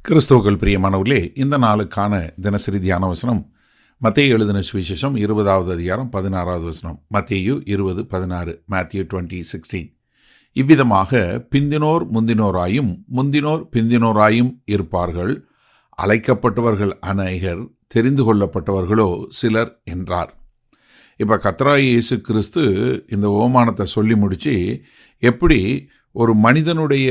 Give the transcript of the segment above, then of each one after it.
கிறிஸ்துவுக்குள் பிரியமானவர்களே, இந்த நாளுக்கான தினசரி தியான வசனம் மத்தேயு எழுதின சுவிசேஷம் 20வது அதிகாரம் 16வது வசனம். மத்தேயு 20:16, Matthew 20:16. இவ்விதமாக பிந்தினோர் முந்தினோராயும் முந்தினோர் பிந்தினோராயும் இருப்பார்கள். அழைக்கப்பட்டவர்கள் அநேகர், தெரிந்து கொள்ளப்பட்டவர்களோ சிலர் என்றார். இப்போ கர்த்தராகிய இயேசு கிறிஸ்து இந்த ஓமானத்தை சொல்லி முடித்து எப்படி ஒரு மனிதனுடைய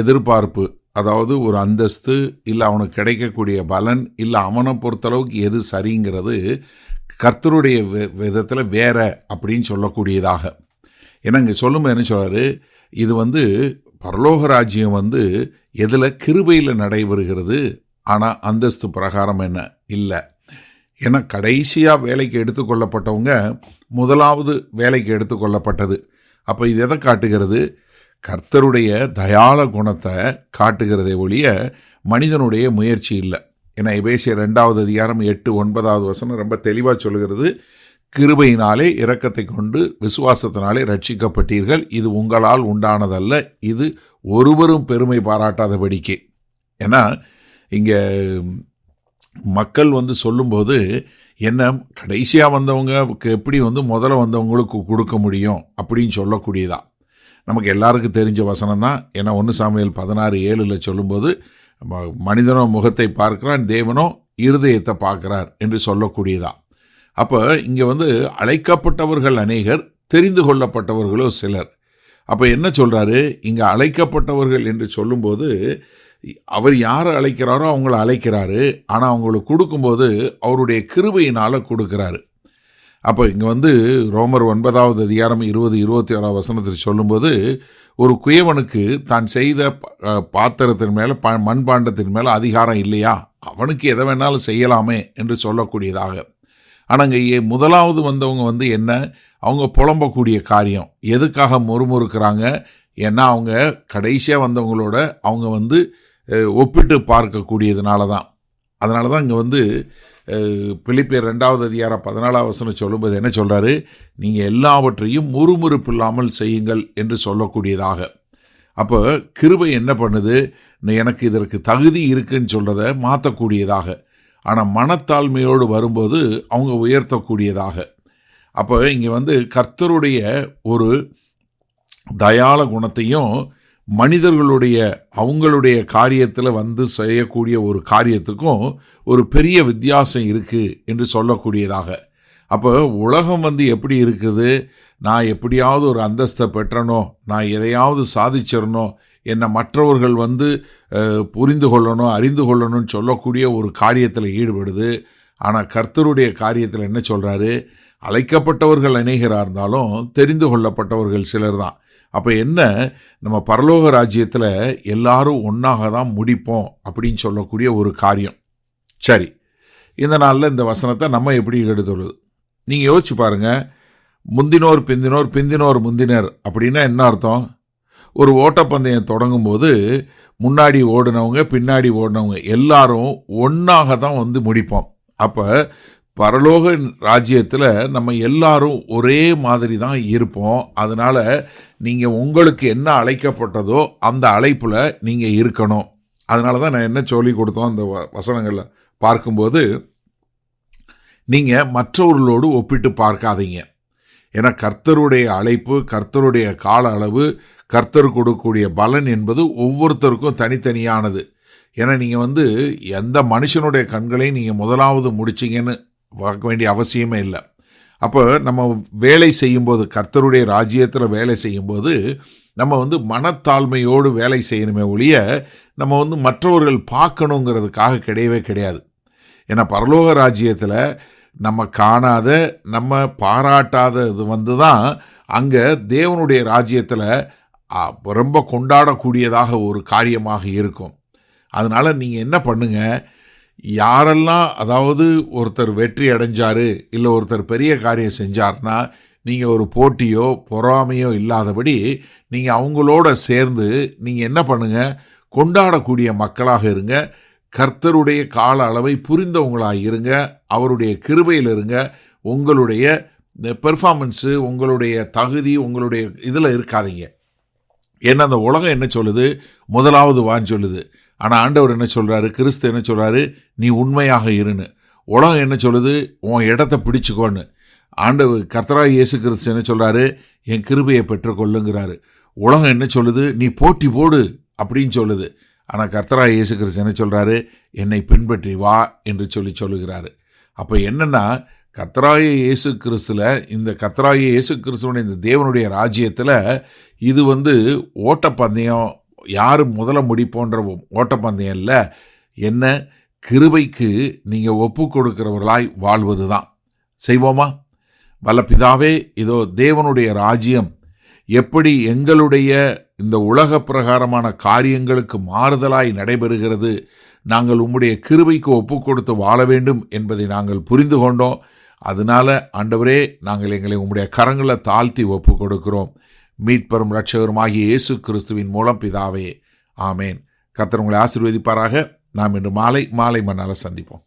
எதிர்பார்ப்பு, அதாவது ஒரு அந்தஸ்து இல்லை அவனுக்கு கிடைக்கக்கூடிய பலன் இல்லை அவனை பொறுத்தளவுக்கு எது சரிங்கிறது கர்த்தருடைய விதத்தில் வேற அப்படின்னு சொல்லக்கூடியதாக. ஏன்னா இங்கே சொல்லும்போது என்ன சொல்கிறாரு, இது பரலோக ராஜ்யம் எதில் கிருபையில் நடைபெறுகிறது, ஆனால் அந்தஸ்து பிரகாரம் என்ன இல்லை. ஏன்னா கடைசியாக வேலைக்கு எடுத்துக்கொள்ளப்பட்டவங்க முதலாவது வேலைக்கு எடுத்துக்கொள்ளப்பட்டது. அப்போ இது எதை காட்டுகிறது? கர்த்தருடைய தயாள குணத்தை காட்டுகிறதே ஒழிய மனிதனுடைய முயற்சி இல்லை. ஏன்னா எபேசியர் 2வது அதிகாரம் 8-9வது வசனம் ரொம்ப தெளிவாக சொல்கிறது, கிருபையினாலே இரக்கத்தை கொண்டு விசுவாசத்தினாலே ரட்சிக்கப்பட்டீர்கள், இது உங்களால் உண்டானதல்ல, இது ஒருவரும் பெருமை பாராட்டாதபடிக்கு. ஏன்னா இங்கே மக்கள் சொல்லும்போது என்ன, கடைசியாக வந்தவங்க எப்படி முதல்ல வந்தவங்களுக்கு கொடுக்க முடியும் அப்படின்னு சொல்லக்கூடியதா. நமக்கு எல்லாருக்கும் தெரிஞ்ச வசனம் தான். ஏன்னா 1 சாமுவேல் 16:7 சொல்லும்போது, மனிதனோ முகத்தை பார்க்கிறான், தேவனோ இருதயத்தை பார்க்கிறார் என்று சொல்லக்கூடியதா. அப்போ இங்கே அழைக்கப்பட்டவர்கள் அநேகர், தெரிந்து கொள்ளப்பட்டவர்களோ சிலர். அப்போ என்ன சொல்கிறாரு இங்கே? அழைக்கப்பட்டவர்கள் என்று சொல்லும்போது அவர் யாரை அழைக்கிறாரோ அவங்கள அழைக்கிறாரு, ஆனால் அவங்களுக்கு கொடுக்கும்போது அவருடைய கிருபையினால் கொடுக்குறாரு. அப்போ இங்கே ரோமர் 9வது அதிகாரம் 20-21 வசனத்தில் சொல்லும்போது, ஒரு குயவனுக்கு தான் செய்த பாத்திரத்தின் மேலே மண்பாண்டத்தின் மேலே அதிகாரம் இல்லையா, அவனுக்கு எதை வேணாலும் செய்யலாமே என்று சொல்லக்கூடியதாக. ஆனால் இங்கே முதலாவது வந்தவங்க என்ன, அவங்க புலம்பக்கூடிய காரியம் எதுக்காக முறுமுறுக்கிறாங்க? ஏன்னா அவங்க கடைசியாக வந்தவங்களோட அவங்க ஒப்பிட்டு பார்க்கக்கூடியதுனால தான். அதனால தான் இங்கே பிலிப்பியர் 2வது அதிகாரம் 14வது வசனம் சொல்லும்போது என்ன சொல்கிறாரு, நீங்கள் எல்லாவற்றையும் முறுமுறுப்பு இல்லாமல் செய்யுங்கள் என்று சொல்லக்கூடியதாக. அப்போ கிருபை என்ன பண்ணுது, எனக்கு இதற்கு தகுதி இருக்குன்னு சொல்கிறத மாற்றக்கூடியதாக. ஆனால் மனத்தாழ்மையோடு வரும்போது அவங்க உயர்த்தக்கூடியதாக. அப்போ இங்கே கர்த்தருடைய ஒரு தயாள குணத்தையும் மனிதர்களுடைய அவங்களுடைய காரியத்தில் செய்யக்கூடிய ஒரு காரியத்துக்கும் ஒரு பெரிய வித்தியாசம் இருக்குது என்று சொல்லக்கூடியதாக. அப்போ உலகம் எப்படி இருக்குது, நான் எப்படியாவது ஒரு அந்தஸ்தை பெற்றனோ, நான் எதையாவது சாதிச்சிடணும், என்னை மற்றவர்கள் புரிந்து கொள்ளணும், அறிந்து கொள்ளணும்னு சொல்லக்கூடிய ஒரு காரியத்தில் ஈடுபடுது. ஆனால் கர்த்தருடைய காரியத்தில் என்ன சொல்கிறாரு, அழைக்கப்பட்டவர்கள் அநேகராக இருந்தாலும் தெரிந்து கொள்ளப்பட்டவர்கள் சிலர் தான். அப்போ என்ன, நம்ம பரலோக ராஜ்யத்தில் எல்லாரும் ஒன்றாக தான் முடிப்போம் அப்படின்னு சொல்லக்கூடிய ஒரு காரியம். சரி, இந்த நாளில் இந்த வசனத்தை நம்ம எப்படி எடுத்துள்ளது நீங்கள் யோசிச்சு பாருங்கள். முந்தினோர் பிந்தினோர், பிந்தினோர் முந்தினர் அப்படின்னா என்ன அர்த்தம்? ஒரு ஓட்டப்பந்தயம் தொடங்கும்போது முன்னாடி ஓடினவங்க பின்னாடி ஓடினவங்க எல்லாரும் ஒன்றாக தான் முடிப்போம். அப்போ பரலோக ராஜ்யத்தில் நம்ம எல்லாரும் ஒரே மாதிரி தான் இருப்போம். அதனால் நீங்கள் உங்களுக்கு என்ன அழைக்கப்பட்டதோ அந்த அழைப்பில் நீங்கள் இருக்கணும். அதனால தான் நான் என்ன சொல்லி கொடுத்தோம் அந்த வசனங்களில் பார்க்கும்போது, நீங்கள் மற்றவர்களோடு ஒப்பிட்டு பார்க்காதீங்க. ஏன்னா கர்த்தருடைய அழைப்பு, கர்த்தருடைய கால அளவு, கர்த்தர் கொடுக்கக்கூடிய பலன் என்பது ஒவ்வொருத்தருக்கும் தனித்தனியானது. ஏன்னா நீங்கள் எந்த மனுஷனுடைய கண்களையும் நீங்கள் முதலாவது முடிச்சிங்கன்னு பார்க்க வேண்டிய அவசியமே இல்லை. அப்போ நம்ம வேலை செய்யும்போது, கர்த்தருடைய ராஜ்யத்தில் வேலை செய்யும்போது நம்ம மனத்தாழ்மையோடு வேலை செய்யணுமே ஒழிய நம்ம மற்றவர்கள் பார்க்கணுங்கிறதுக்காக கிடையவே கிடையாது. ஏன்னா பரலோக ராஜ்யத்தில் நம்ம காணாத, நம்ம பாராட்டாத இது தான் அங்கே தேவனுடைய ராஜ்யத்தில் ரொம்ப கொண்டாடக்கூடியதாக ஒரு காரியமாக இருக்கும். அதனால் நீங்கள் என்ன பண்ணுங்க, யாரெல்லாம், அதாவது ஒருத்தர் வெற்றி அடைஞ்சார் இல்லை ஒருத்தர் பெரிய காரியம் செஞ்சார்னா நீங்கள் ஒரு போட்டியோ பொறாமையோ இல்லாதபடி நீங்கள் அவங்களோட சேர்ந்து நீங்கள் என்ன பண்ணுங்கள், கொண்டாடக்கூடிய மக்களாக இருங்க. கர்த்தருடைய கால அளவை புரிந்தவங்களாக இருங்க. அவருடைய கிருபையில் இருங்க. உங்களுடைய பெர்ஃபார்மன்ஸு, உங்களுடைய தகுதி, உங்களுடைய இதில் இருக்காதீங்க. ஏன்னா அந்த உலகம் என்ன சொல்லுது, முதலாவது வான்னு சொல்லுது. ஆனால் ஆண்டவர் என்ன சொல்கிறாரு, கிறிஸ்து என்ன சொல்கிறாரு, நீ உண்மையாக இருன்னு. உலகம் என்ன சொல்லுது, உன் இடத்த பிடிச்சுக்கோன்னு. ஆண்டவர் கர்த்தராகிய இயேசு கிறிஸ்து என்ன சொல்கிறாரு, என் கிருபையை பெற்றுக்கொள்ளுங்கிறாரு. உலகம் என்ன சொல்லுது, நீ போட்டி போடு அப்படின்னு சொல்லுது. ஆனால் கர்த்தராகிய இயேசு கிறிஸ்து என்ன சொல்கிறாரு, என்னை பின்பற்றி வா என்று சொல்லுகிறாரு. அப்போ என்னென்னா, கர்த்தராகிய இயேசு கிறிஸ்துல, இந்த கர்த்தராகிய இயேசு கிறிஸ்துவனுடைய இந்த தேவனுடைய ராஜ்யத்தில் இது ஓட்டப்பந்தயம், யார் முதல்ல முடிப்போன்ற ஓட்டப்பந்தயம் இல்லை. என்ன, கிருபைக்கு நீங்கள் ஒப்பு கொடுக்கிறவர்களாய் வாழ்வது தான். செய்வோமா? வல்ல பிதாவே, இதோ தேவனுடைய ராஜ்யம் எப்படி எங்களுடைய இந்த உலக பிரகாரமான காரியங்களுக்கு மாறுதலாய் நடைபெறுகிறது, நாங்கள் உம்முடைய கிருபைக்கு ஒப்பு கொடுத்து வாழ வேண்டும் என்பதை நாங்கள் புரிந்து கொண்டோம். அதனால ஆண்டவரே, நாங்கள் எங்களை உம்முடைய கரங்களை தாழ்த்தி ஒப்பு கொடுக்கிறோம். மீட்பெரும் இரட்சகருமாகிய இயேசு கிறிஸ்துவின் மூலம் பிதாவே, ஆமேன். கர்த்தர் உங்களை ஆசீர்வதிப்பாராக. நாம் இன்று மாலை மண்ணால் சந்திப்போம்.